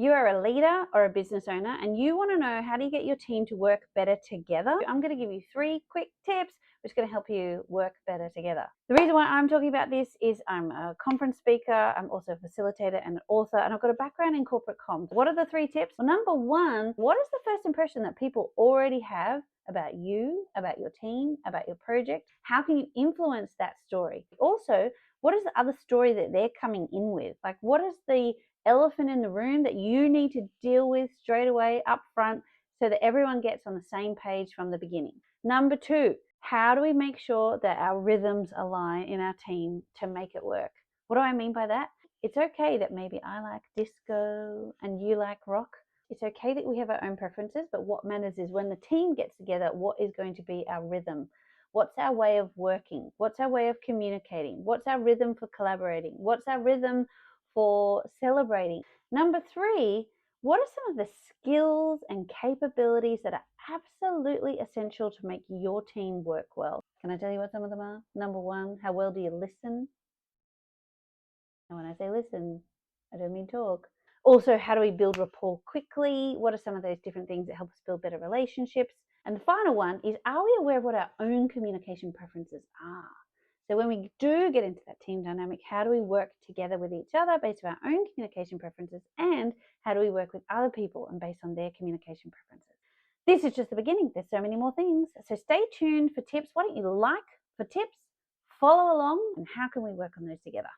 You are a leader or a business owner and you want to know how do you get your team to work better together. I'm going to give you 3 quick tips which is going to help you work better together. The reason why I'm talking about this is I'm a conference speaker, I'm also a facilitator and an author, and I've got a background in corporate comms. What are the 3 tips? Well, number 1, what is the first impression that people already have about you, about your team, about your project? How can you influence that story? Also, what is the other story that they're coming in with? Like, what is the elephant in the room that you need to deal with straight away up front so that everyone gets on the same page from the beginning? Number 2, how do we make sure that our rhythms align in our team to make it work? What do I mean by that? It's okay that maybe I like disco and you like rock. It's okay that we have our own preferences, but what matters is when the team gets together, what is going to be our rhythm? What's our way of working? What's our way of communicating? What's our rhythm for collaborating? What's our rhythm for celebrating? Number 3, what are some of the skills and capabilities that are absolutely essential to make your team work well? Can I tell you what some of them are? Number 1, how well do you listen? And when I say listen, I don't mean talk. Also, how do we build rapport quickly? What are some of those different things that help us build better relationships? And the final one is, are we aware of what our own communication preferences are? So when we do get into that team dynamic, how do we work together with each other based on our own communication preferences, and how do we work with other people and based on their communication preferences? This is just the beginning. There's so many more things. So stay tuned for tips. Why don't you like for tips, follow along, and how can we work on those together?